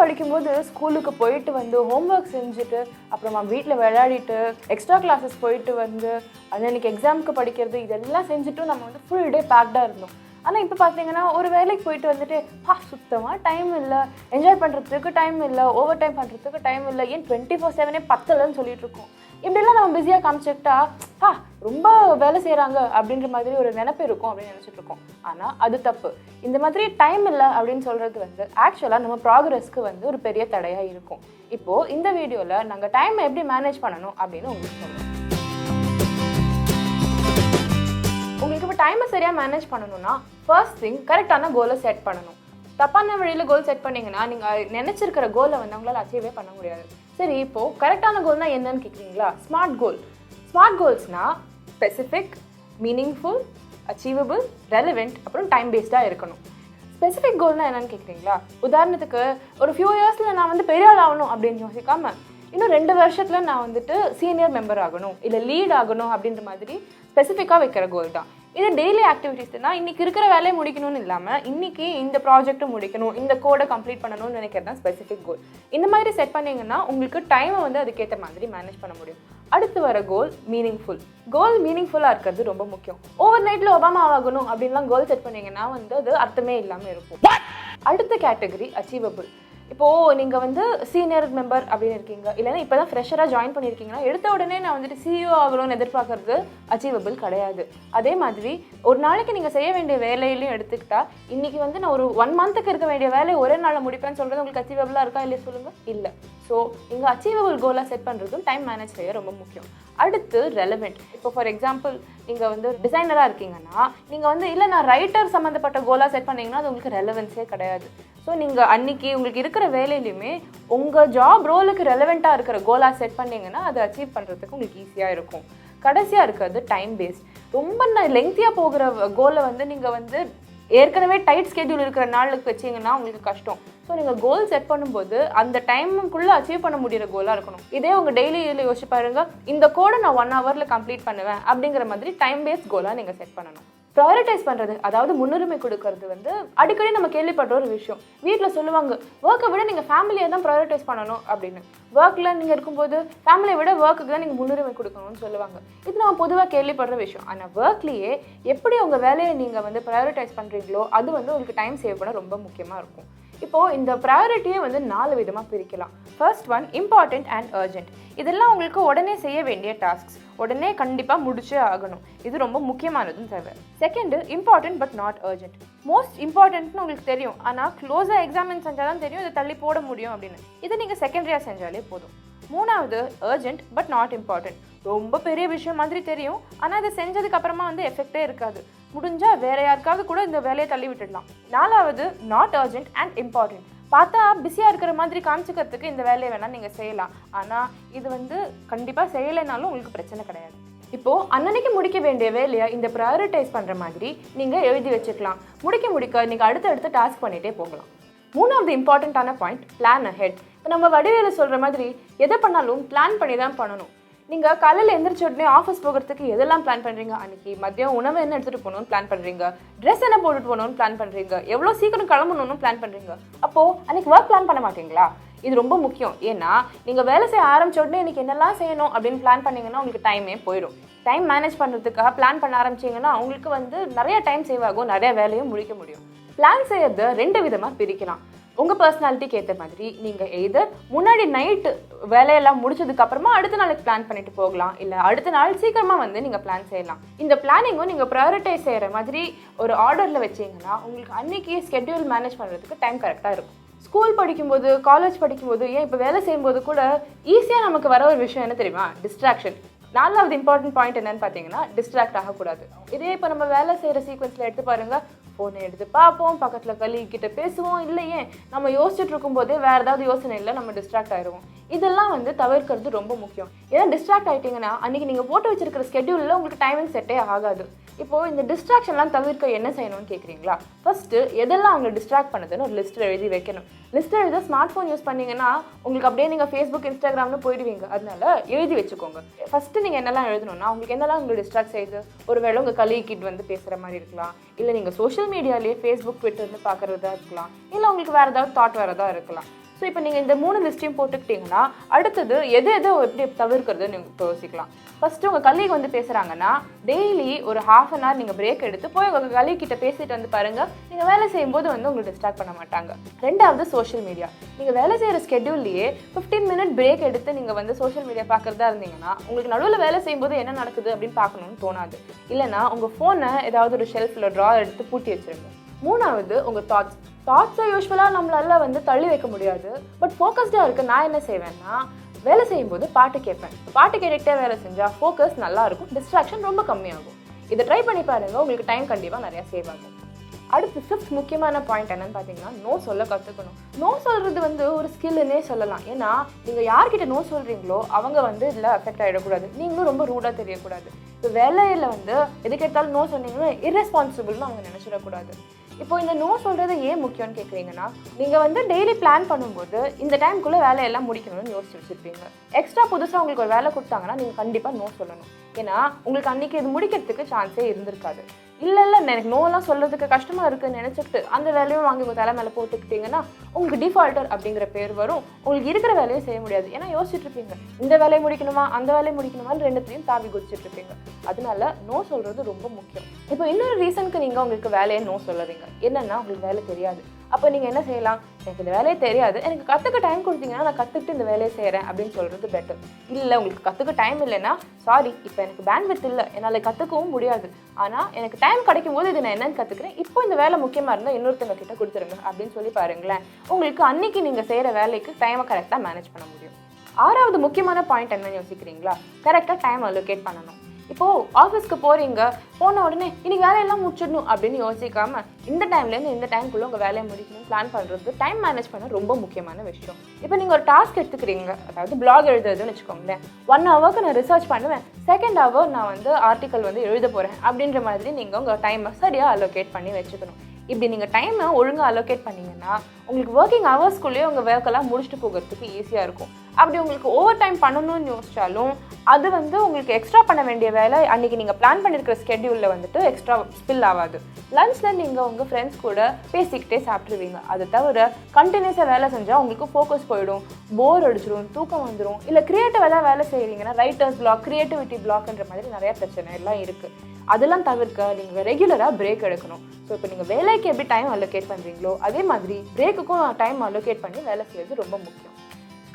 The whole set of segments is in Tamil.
படிக்கும்போது ஸ்கூலுக்கு போயிட்டு வந்து ஹோம்ஒர்க் செஞ்சுட்டு அப்புறமா வீட்டில் விளையாடிட்டு எக்ஸ்ட்ரா கிளாஸஸ் போயிட்டு வந்து அன்னைக்கு எக்ஸாமுக்கு படிக்கிறது இதெல்லாம் செஞ்சுட்டு நம்ம வந்து ஃபுல் டே பேக்டாக இருந்தோம். ஆனால் இப்போ பார்த்தீங்கன்னா ஒரு வேலைக்கு போயிட்டு வந்துட்டு சுத்தமாக டைம் இல்லை, என்ஜாய் பண்ணுறதுக்கு டைம் இல்லை, ஓவர் டைம் பண்ணுறதுக்கு டைம் இல்லை, ஏன் 24/7 பத்தலைன்னு சொல்லிட்டு இருக்கோம். இப்படிலாம் நம்ம பிஸியாக காமிச்சிக்கிட்டா ரொம்ப வேலை செய்கிறாங்க அப்படின்ற மாதிரி ஒரு நினைப்பு இருக்கும் அப்படின்னு நினச்சிட்டு இருக்கோம். ஆனால் அது தப்பு. இந்த மாதிரி டைம் இல்லை அப்படின்னு சொல்கிறது வந்து ஆக்சுவலாக நம்ம ப்ராக்ரெஸ்க்கு வந்து ஒரு பெரிய தடையாக இருக்கும். இப்போது இந்த வீடியோவில் நாங்கள் டைமை எப்படி மேனேஜ் பண்ணணும் அப்படின்னு உங்களுக்கு சொல்லுவோம். உங்களுக்கு இப்போ டைமை சரியாக மேனேஜ் பண்ணணும்னா ஃபர்ஸ்ட் திங் கரெக்டான கோலை செட் பண்ணணும். தப்பான வழியில் கோல் செட் பண்ணிங்கன்னா நீங்கள் நினச்சிருக்கிற கோலை வந்து அவங்களால அச்சீவே பண்ண முடியாது. சரி, இப்போது கரெக்டான கோல்னால் என்னன்னு கேட்குறீங்களா? Smart goal. ஸ்மார்ட் கோல்ஸ்னால் ஸ்பெசிஃபிக், மீனிங்ஃபுல், அச்சீவபிள், ரெலவெண்ட், அப்புறம் டைம் பேஸ்டாக இருக்கணும். ஸ்பெசிஃபிக் கோல்னால் என்னன்னு கேட்குறீங்களா? உதாரணத்துக்கு ஒரு ஃபியூ இயர்ஸில் நான் வந்து பெரிய ஆள் ஆகணும் அப்படின்னு யோசிக்காம இன்னும் 2 வருஷத்தில் நான் வந்துட்டு சீனியர் மெம்பர் ஆகணும் இல்லை லீட் ஆகணும் அப்படின்ற மாதிரி ஸ்பெசிஃபிக்காக வைக்கிற கோல் தான். இது டெய்லி ஆக்டிவிட்டீஸ்னா இன்றைக்கி இருக்கிற வேலையை முடிக்கணும்னு இல்லாமல் இன்றைக்கி இந்த ப்ராஜெக்ட்டை முடிக்கணும், இந்த கோடை கம்ப்ளீட் பண்ணணும்னு நினைக்கிறது தான் ஸ்பெசிஃபிக் கோல். இந்த மாதிரி செட் பண்ணிங்கன்னா உங்களுக்கு டைமை வந்து அதுக்கேற்ற மாதிரி மேனேஜ் பண்ண முடியும். அடுத்து வர கோல் மீனிங்ஃபுல். கோல் மீனிங்ஃபுல்லாக இருக்கிறது ரொம்ப முக்கியம். ஓவர் நைட்டில் ஒபாமா ஆகணும் அப்படின்லாம் கோல் செட் பண்ணிங்கன்னா வந்து அது அர்த்தமே இல்லாமல் இருக்கும். அடுத்த கேட்டகரி அச்சீவபிள். இப்போது நீங்கள் வந்து சீனியர் மெம்பர் அப்படின்னு இருக்கீங்க, இல்லைன்னா இப்போ தான் ஃப்ரெஷராக ஜாயின் பண்ணியிருக்கீங்கன்னா எடுத்த உடனே நான் வந்துட்டு CEO ஆகணும்னு எதிர்பார்க்கறது அச்சீவபிள் கிடையாது. அதே மாதிரி ஒரு நாளைக்கு நீங்கள் செய்ய வேண்டிய வேலையிலையும் எடுத்துக்கிட்டா இன்றைக்கி வந்து நான் ஒரு 1 மந்த்துக்கு இருக்க வேண்டிய வேலையை ஒரே நாளில் முடிப்பேன்னு சொல்கிறது உங்களுக்கு அச்சீவபிளாக இருக்கா இல்லையா சொல்லுங்கள்? இல்லை. ஸோ நீங்கள் அச்சீவபிள் கோலாக செட் பண்ணுறதும் டைம் மேனேஜ் செய்ய ரொம்ப முக்கியம். அடுத்து ரெலவெண்ட். இப்போ ஃபார் எக்ஸாம்பிள் நீங்கள் வந்து டிசைனராக இருக்கீங்கன்னா நீங்கள் வந்து இல்லை நான் ரைட்டர் சம்மந்தப்பட்ட கோலாக செட் பண்ணிங்கன்னா அது உங்களுக்கு ரெலவென்ஸே கிடையாது. ஸோ நீங்கள் அன்றைக்கி உங்களுக்கு இருக்கிற வேலையிலையுமே உங்கள் ஜாப் ரோலுக்கு ரெலவெண்ட்டாக இருக்கிற கோலாக செட் பண்ணிங்கன்னா அதை அச்சீவ் பண்ணுறதுக்கு உங்களுக்கு ஈஸியாக இருக்கும். கடைசியாக இருக்கிறது டைம் பேஸ்ட். ரொம்ப லெங்க்த்தியாக போகிற கோலை வந்து நீங்கள் வந்து ஏற்கனவே டைட் ஸ்கெட்யூல் இருக்கிற நாளுக்கு வச்சிங்கன்னா உங்களுக்கு கஷ்டம். ஸோ நீங்கள் கோல் செட் பண்ணும்போது அந்த டைமுக்குள்ளே அச்சீவ் பண்ண முடிகிற கோலாக இருக்கணும். இதே உங்கள் டெய்லி இதில் யோசிச்சு பாருங்க, இந்த கோடை நான் 1 ஹவரில் கம்ப்ளீட் பண்ணுவேன் அப்படிங்கிற மாதிரி டைம் பேஸ்ட் கோலாக நீங்கள் செட் பண்ணணும். ப்ரையாரிட்டைஸ் பண்ணுறது, அதாவது முன்னுரிமை கொடுக்கறது வந்து அடிக்கடி நம்ம கேள்விப்படுற ஒரு விஷயம். வீட்டில் சொல்லுவாங்க ஒர்க்கை விட நீங்கள் ஃபேமிலியை தான் ப்ரையாரிட்டைஸ் பண்ணணும் அப்படின்னு. ஒர்க்கில் நீங்கள் இருக்கும்போது ஃபேமிலியை விட ஒர்க்குக்கு தான் நீங்கள் முன்னுரிமை கொடுக்கணும்னு சொல்லுவாங்க. இது நம்ம பொதுவாக கேள்விப்படுற விஷயம். ஆனால் ஒர்க்லேயே எப்படி உங்கள் வேலையை நீங்கள் வந்து ப்ரையாரிட்டைஸ் பண்ணுறீங்களோ அது வந்து உங்களுக்கு டைம் சேவ் பண்ண ரொம்ப முக்கியமாக இருக்கும். இப்போது இந்த ப்ரையாரிட்டியை வந்து 4 விதமாக பிரிக்கலாம். First one important and urgent. இதெல்லாம் உங்களுக்கு உடனே செய்ய வேண்டிய டாஸ்க்ஸ், உடனே கண்டிப்பாக முடிச்சே ஆகணும், இது ரொம்ப முக்கியமானதும் தேவை. Second important but not urgent. Most இம்பார்ட்டன்ட்னு உங்களுக்கு தெரியும், ஆனால் க்ளோஸாக எக்ஸாமின் செஞ்சால் தான் தெரியும் இதை தள்ளி போட முடியும் அப்படின்னு. இதை நீங்கள் செகண்டரியாக செஞ்சாலே போதும். மூணாவது அர்ஜென்ட் பட் நாட் இம்பார்ட்டன்ட். ரொம்ப பெரிய விஷயம் மாதிரி தெரியும், ஆனால் அதை செஞ்சதுக்கு அப்புறமா வந்து எஃபெக்டே இருக்காது. முடிஞ்சால் வேற யாருக்காவது கூட இந்த வேலையை தள்ளி விட்டுடலாம். நாலாவது நாட் அர்ஜென்ட் அண்ட் இம்பார்ட்டன்ட். பார்த்தா பிஸியாக இருக்கிற மாதிரி காமிச்சிக்கிறதுக்கு இந்த வேலையை வேணால் நீங்கள் செய்யலாம், ஆனால் இது வந்து கண்டிப்பாக செய்யலைனாலும் உங்களுக்கு பிரச்சனை கிடையாது. இப்போது அன்னன்னைக்கு முடிக்க வேண்டிய வேலையை இந்த ப்ரையாரிட்டைஸ் பண்ணுற மாதிரி நீங்கள் எழுதி வச்சுக்கலாம். முடிக்க நீங்கள் அடுத்தடுத்து டாஸ்க் பண்ணிகிட்டே போகலாம். மூணாவது இம்பார்ட்டண்ட்டான பாயிண்ட் பிளான் அஹெட். இப்போ நம்ம வடிவேல சொல்கிற மாதிரி எதை பண்ணாலும் பிளான் பண்ணி தான் பண்ணணும். நீங்கள் காலையில் எந்திரிச்ச உடனே ஆஃபீஸ் போகிறதுக்கு எதெல்லாம் பிளான் பண்ணுறீங்க, அன்றைக்கி மதியம் உணவு என்ன எடுத்துகிட்டு போகணும்னு பிளான் பண்ணுறீங்க, ட்ரெஸ் என்ன போட்டுட்டு போகணும்னு பிளான் பண்ணுறீங்க, எவ்வளோ சீக்கிரம் கிளம்பணும்னு பிளான் பண்ணுறீங்க. அப்போது அன்றைக்கி ஒர்க் பிளான் பண்ண மாட்டீங்களா? இது ரொம்ப முக்கியம். ஏன்னா நீங்கள் வேலை செய்ய ஆரம்பிச்ச உடனே இன்றைக்கி என்னெல்லாம் செய்யணும் அப்படின்னு பிளான் பண்ணிங்கன்னா உங்களுக்கு டைமே போயிடும். டைம் மேனேஜ் பண்ணுறதுக்காக பிளான் பண்ண ஆரம்பிச்சிங்கன்னா உங்களுக்கு வந்து நிறைய டைம் சேவ் ஆகும், நிறைய வேலையும் முடிக்க முடியும். பிளான் செய்யறது 2 விதமாக பிரிக்கலாம். உங்கள் பர்சனாலிட்டிக்கு ஏற்ற மாதிரி நீங்கள் எய்தர் முன்னாடி நைட்டு வேலையெல்லாம் முடிச்சதுக்கப்புறமா அடுத்த நாளுக்கு பிளான் பண்ணிட்டு போகலாம், இல்லை அடுத்த நாள் சீக்கிரமாக வந்து நீங்கள் பிளான் செய்யலாம். இந்த பிளானிங்கும் நீங்கள் ப்ரையாரிட்டைஸ் செய்கிற மாதிரி ஒரு ஆர்டரில் வச்சிங்கன்னா உங்களுக்கு அன்றைக்கி ஸ்கெட்யூல் மேனேஜ் பண்ணுறதுக்கு டைம் கரெக்டாக இருக்கும். ஸ்கூல் படிக்கும்போது, காலேஜ் படிக்கும்போது, ஏன் இப்போ வேலை செய்யும்போது கூட ஈஸியாக நமக்கு வர ஒரு விஷயம் என்ன தெரியுமா? டிஸ்ட்ராக்ஷன். 4வது இம்பார்ட்டன்ட் பாயிண்ட் என்னன்னு பார்த்தீங்கன்னா டிஸ்ட்ராக்ட் ஆகக்கூடாது. இதே இப்போ நம்ம வேலை செய்கிற சீக்வன்ஸில் எடுத்து பாருங்கள், ஃபோனை எடுத்து பார்ப்போம், பக்கத்தில் கலீகிட்ட பேசுவோம், இல்லையே நம்ம யோசிச்சுட்டு இருக்கும்போதே வேறு ஏதாவது யோசனை இல்லை நம்ம டிஸ்ட்ராக்ட் ஆயிடுவோம். இதெல்லாம் வந்து தவிர்க்கிறது ரொம்ப முக்கியம். ஏன்னா டிஸ்ட்ராக்ட் ஆகிட்டிங்கன்னா அன்றைக்கி நீங்கள் போட்டு வச்சிருக்கிற ஸ்கெட்யூலில் உங்களுக்கு டைமிங் செட்டே ஆகாது. இப்போது இந்த டிஸ்ட்ராக்ஷன்லாம் தவிர்க்க என்ன செய்யணும்னு கேட்குறீங்களா? ஃபஸ்ட்டு எதெல்லாம் அவங்களை டிஸ்ட்ராக்ட் பண்ணுதுன்னு ஒரு லிஸ்ட்டில் எழுதி வைக்கணும். லிஸ்ட்டில் எழுத ஸ்மார்ட் ஃபோன் யூஸ் பண்ணிங்கன்னா உங்களுக்கு அப்படியே நீங்கள் ஃபேஸ்புக், இன்ஸ்டாகிராம்னு போயிடுவீங்க. அதனால எழுதி வச்சுக்கோங்க. ஃபஸ்ட்டு நீங்கள் என்னெல்லாம் எழுதணும்னா உங்களுக்கு என்னெல்லாம் உங்களுக்கு டிஸ்ட்ராக்ட் செய்யுது. ஒருவேளை உங்கள் கலீகிட் வந்து பேசுகிற மாதிரி இருக்கலாம், இல்லை நீங்கள் சோஷியல் மீடியாலேயே ஃபேஸ்புக், ட்விட்டர்னு பார்க்குறதா இருக்கலாம், இல்லை உங்களுக்கு வேறு ஏதாவது தாட் வரதா இருக்கலாம். ஸோ இப்போ நீங்கள் இந்த 3 லிஸ்ட்டையும் போட்டுக்கிட்டிங்கன்னா அடுத்தது எது எப்படி தவிர்க்கிறது நீங்கள் யோசிக்கலாம். ஃபஸ்ட்டு உங்கள் கலீக் வந்து பேசுகிறாங்கன்னா டெய்லி ஒரு ½ அன் ஹவர் நீங்கள் பிரேக் எடுத்து போய் உங்கள் கலீக் கிட்ட பேசிட்டு வந்து பாருங்கள். நீங்கள் வேலை செய்யும்போது வந்து உங்களுக்கு டிஸ்ட்ராக்ட் பண்ண மாட்டாங்க. ரெண்டாவது சோஷியல் மீடியா. நீங்கள் வேலை செய்கிற ஸ்கெட்யூல்லையே 15 மினிட் பிரேக் எடுத்து நீங்கள் வந்து சோஷியல் மீடியா பார்க்குறதா இருந்தீங்கன்னா உங்களுக்கு நடுவில் வேலை செய்யும்போது என்ன நடக்குது அப்படின்னு பார்க்கணும்னு தோணாது. இல்லைனா உங்கள் ஃபோனை ஏதாவது ஒரு ஷெல்ஃபில் ட்ரா எடுத்து பூட்டி வச்சுருங்க. மூணாவது உங்கள் தாட்ஸை யூஸ்வலாக நம்மளால வந்து தள்ளி வைக்க முடியாது. பட் ஃபோக்கஸ்டாக இருக்க நான் என்ன செய்வேன்னா வேலை செய்யும்போது பாட்டு கேட்பேன். பாட்டு கேட்டுக்கிட்டே வேலை செஞ்சால் ஃபோக்கஸ் நல்லாயிருக்கும், டிஸ்ட்ராக்ஷன் ரொம்ப கம்மியாகும். இதை ட்ரை பண்ணி பாருங்கள், உங்களுக்கு டைம் கண்டிப்பாக நிறையா சேவ் ஆகும். அடுத்து 5th முக்கியமான பாயிண்ட் என்னன்னு பார்த்தீங்கன்னா நோ சொல்ல கற்றுக்கணும். நோ சொல்கிறது வந்து ஒரு ஸ்கில்லுன்னே சொல்லலாம். ஏன்னா நீங்கள் யார்கிட்ட நோ சொல்கிறீங்களோ அவங்க வந்து இதில் அஃபெக்ட் ஆகிடக்கூடாது, நீங்களும் ரொம்ப ரூடாக தெரியக்கூடாது. இப்போ வேலையில் வந்து எதுக்கு எடுத்தாலும் நோ சொன்னீங்கன்னா இர்ரெஸ்பான்சிபிள்னு அவங்க நினச்சிடக்கூடாது. இப்போ இந்த நோ சொல்கிறது ஏன் முக்கியம்னு கேட்குறீங்கன்னா நீங்கள் வந்து டெய்லி பிளான் பண்ணும்போது இந்த டைமுக்குள்ளே வேலையெல்லாம் முடிக்கணும்னு யோசிச்சு வச்சுருப்பீங்க. எக்ஸ்ட்ரா புதுசாக உங்களுக்கு ஒரு வேலை கொடுத்தாங்கன்னா நீங்கள் கண்டிப்பாக நோ சொல்லணும். ஏன்னா உங்களுக்கு அன்றைக்கி இது முடிக்கிறதுக்கு சான்ஸே இருந்திருக்காது. இல்லை எனக்கு நோலாம் சொல்கிறதுக்கு கஷ்டமாக இருக்குதுன்னு நினச்சிக்கிட்டு அந்த வேலையும் வாங்கி உங்கள் தலை மேலே போட்டுக்கிட்டிங்கன்னா உங்களுக்கு டிஃபால்ட்டர் அப்படிங்கிற பேர் வரும். உங்களுக்கு இருக்கிற வேலையும் செய்ய முடியாது. ஏன்னா யோசிச்சுட்டு இருப்பீங்க இந்த வேலையை முடிக்கணுமா அந்த வேலையை முடிக்கணுமான்னு ரெண்டுத்தையும் தாவி குதிச்சுட்டு இருப்பீங்க. அதனால நோ சொல்கிறது ரொம்ப முக்கியம். இப்போ இன்னொரு ரீசனுக்கு நீங்கள் உங்களுக்கு வேலையை நோ சொல்லுறீங்க. என்னென்னா உங்களுக்கு வேலை தெரியாது. அப்போ நீங்கள் என்ன செய்யலாம், எனக்கு இந்த வேலையே தெரியாது, எனக்கு கற்றுக்க டைம் கொடுத்தீங்கன்னா நான் கற்றுக்கிட்டு இந்த வேலையை செய்கிறேன் அப்படின்னு சொல்கிறது பெட்டர். இல்லை உங்களுக்கு கற்றுக்க டைம் இல்லைன்னா சாரி, இப்போ எனக்கு பேண்ட்வித் இல்லை, என்னால் கற்றுக்கவும் முடியாது, ஆனால் எனக்கு டைம் கிடைக்கும் போது இது நான் என்னென்னு கற்றுக்கிறேன், இப்போ இந்த வேலை முக்கியமாக இருந்தால் இன்னொருத்தவங்க கிட்ட கொடுத்துருங்க அப்படின்னு சொல்லி பாருங்களேன். உங்களுக்கு அன்றைக்கி நீங்கள் செய்கிற வேலைக்கு டைமை கரெக்டாக மேனேஜ் பண்ண முடியும். 6வது முக்கியமான பாயிண்ட் என்னன்னு யோசிக்கிறீங்களா, கரெக்டாக டைம் அலோகேட் பண்ணணும். இப்போது ஆஃபீஸ்க்கு போகிறீங்க, போன உடனே இன்றைக்கி வேலையெல்லாம் முடிச்சிடணும் அப்படின்னு யோசிக்காமல் இந்த டைம்லேருந்து இந்த டைமுக்குள்ளே உங்கள் வேலையை முடிக்கணும் பிளான் பண்ணுறது டைம் மேனேஜ் பண்ண ரொம்ப முக்கியமான விஷயம். இப்போ நீங்கள் ஒரு டாஸ்க் எடுத்துக்கிறீங்க, அதாவது பிளாக் எழுதுறதுன்னு வச்சுக்கோங்களேன். 1 ஹவருக்கு நான் ரிசர்ச் பண்ணுவேன், 2nd ஹவர் நான் வந்து ஆர்டிக்கல் வந்து எழுத போகிறேன் அப்படின்ற மாதிரி நீங்கள் உங்கள் டைமை சரியாக அலோகேட் பண்ணி வச்சுக்கணும். இப்படி நீங்கள் டைமை ஒழுங்காக அலோகேட் பண்ணிங்கன்னா உங்களுக்கு ஒர்க்கிங் ஹவர்ஸ்குள்ளேயே உங்கள் ஒர்க்கெல்லாம் முடிச்சுட்டு போகிறதுக்கு ஈஸியாக இருக்கும். அப்படி உங்களுக்கு ஓவர் டைம் பண்ணணும்னு யோசிச்சாலும் அது வந்து உங்களுக்கு எக்ஸ்ட்ரா பண்ண வேண்டிய வேலை அன்றைக்கி நீங்கள் பிளான் பண்ணியிருக்கிற ஸ்கெட்யூலில் வந்துட்டு எக்ஸ்ட்ரா ஸ்பில் ஆகாது. லஞ்சில் நீங்கள் உங்கள் ஃப்ரெண்ட்ஸ் கூட பேசிக்கிட்டே சாப்பிட்ருவீங்க. அது தவிர கண்டினியூஸாக வேலை செஞ்சால் உங்களுக்கு ஃபோக்கஸ் போயிடும், போர் அடிச்சிடும், தூக்கம் வந்துடும். இல்லை க்ரியேட்டிவாக வேலை செய்கிறீங்கன்னா ரைட்டர்ஸ் பிளாக், க்ரியேட்டிவிட்டி பிளாக்ன்ற மாதிரி நிறையா பிரச்சனை எல்லாம் இருக்குது. அதெல்லாம் தவிர்க்க நீங்கள் ரெகுலராக பிரேக் எடுக்கணும். ஸோ இப்போ நீங்கள் வேலைக்கு எப்படி டைம் அலோகேட் பண்ணுறீங்களோ அதே மாதிரி பிரேக்குக்கும் டைம் அலோகேட் பண்ணி வேலை செய்கிறது ரொம்ப முக்கியம்.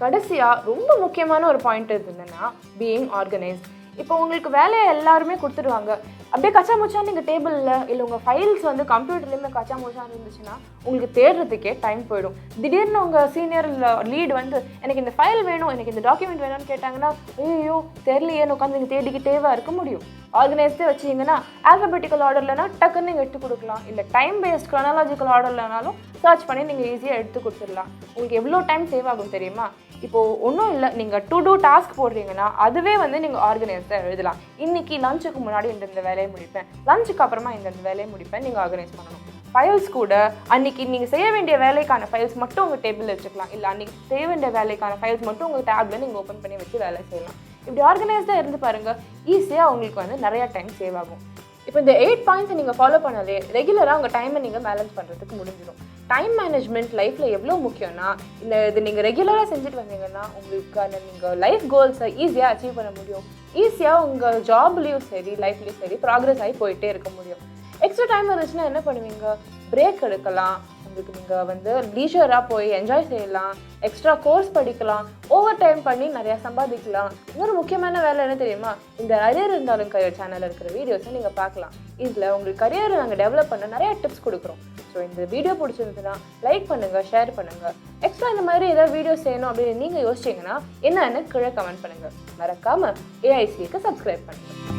கடைசியாக ரொம்ப முக்கியமான ஒரு பாயிண்ட் என்னென்னா பீயிங் ஆர்கனைஸ்ட். இப்போ உங்களுக்கு வேலையை எல்லாருமே கொடுத்துடுவாங்க, அப்படியே கச்சா முச்சா நீங்கள் டேபிளில் இல்லை உங்கள் ஃபைல்ஸ் வந்து கம்ப்யூட்டர்லேயுமே கச்சா முச்சான்னு இருந்துச்சுன்னா உங்களுக்கு தேடுறதுக்கே டைம் போயிடும். திடீர்னு உங்கள் சீனியர் லீட் வந்து எனக்கு இந்த ஃபைல் வேணும், எனக்கு இந்த டாக்குமெண்ட் வேணும்னு கேட்டாங்கன்னா ஐயோ தெரியலையேன்னு உட்காந்து நீங்கள் தேடிக்கிட்டேவா இருக்க முடியும். ஆர்கனைஸ்டே வச்சிங்கன்னா ஆல்ஃபபெட்டிக்கல் ஆர்டர்லனா டக்குன்னு நீங்கள் எடுத்து கொடுக்கலாம், இல்லை டைம் பேஸ்ட் க்ரோனாலஜிக்கல் ஆர்டர்லனாலும் சர்ச் பண்ணி நீங்கள் ஈஸியாக எடுத்து கொடுத்துடலாம். உங்களுக்கு எவ்வளோ டைம் சேவ் ஆகும் தெரியுமா? இப்போது ஒன்றும் இல்லை, நீங்கள் டு டூ டாஸ்க் போடுறீங்கன்னா அதுவே வந்து நீங்கள் ஆர்கனைஸ்டாக எழுதலாம். இன்றைக்கி லஞ்சுக்கு முன்னாடி இந்த வேலையை முடிப்பேன், லஞ்சுக்கு அப்புறமா இந்த வேலையை முடிப்பேன், நீங்கள் ஆர்கனைஸ் பண்ணணும். ஃபைல்ஸ் கூட அன்றைக்கி நீங்கள் செய்ய வேண்டிய வேலைக்கான ஃபைல்ஸ் மட்டும் உங்கள் டேபிளில் வச்சுக்கலாம், இல்லை அன்றைக்கி செய்ய வேண்டிய வேலைக்கான ஃபைல்ஸ் மட்டும் உங்கள் டேபில் நீங்கள் ஓப்பன் பண்ணி வச்சு வேலை செய்யலாம். இப்படி ஆர்கனைஸ்டாக இருந்து பாருங்கள், ஈஸியாக உங்களுக்கு வந்து நிறையா டைம் சேவ் ஆகும். இப்போ இந்த 8 பாயிண்ட்ஸை நீங்கள் ஃபாலோ பண்ணாலே ரெகுலராக உங்கள் டைமை நீங்கள் பேலன்ஸ் பண்ணுறதுக்கு முடிஞ்சிடும். டைம் மேனேஜ்மெண்ட் லைஃப்பில் எவ்வளோ முக்கியம்னா இது நீங்கள் ரெகுலராக செஞ்சுட்டு வந்தீங்கன்னா உங்களுக்கான நீங்கள் லைஃப் கோல்ஸை ஈஸியாக அச்சீவ் பண்ண முடியும். ஈஸியாக உங்கள் ஜாப்லேயும் சரி லைஃப்லேயும் சரி ப்ராக்ரெஸ் ஆகி போயிட்டே இருக்க முடியும். எக்ஸ்ட்ரா டைம் இருந்துச்சுன்னா என்ன பண்ணுவீங்க, பிரேக் எடுக்கலாம், உங்களுக்கு நீங்கள் வந்து லீஷராக போய் என்ஜாய் செய்யலாம், எக்ஸ்ட்ரா கோர்ஸ் படிக்கலாம், ஓவர் டைம் பண்ணி நிறையா சம்பாதிக்கலாம். இன்னொரு முக்கியமான வேலை என்ன தெரியுமா, இந்த அரியர் இருந்தாலும் கரியர் சேனலில் இருக்கிற வீடியோஸை நீங்கள் பார்க்கலாம். இதில் உங்களுக்கு கரியரை நாங்கள் டெவலப் பண்ண நிறையா டிப்ஸ் கொடுக்குறோம். ஸோ இந்த வீடியோ பிடிச்சிருந்துச்சுன்னா லைக் பண்ணுங்கள், ஷேர் பண்ணுங்கள். எக்ஸ்ட்ரா இந்த மாதிரி ஏதாவது வீடியோஸ் செய்யணும் அப்படின்னு நீங்கள் யோசிச்சிங்கன்னா என்னன்னு கீழே கமெண்ட் பண்ணுங்கள். மறக்காமல் ஏஐசிக்கு சப்ஸ்கிரைப் பண்ணுங்கள்.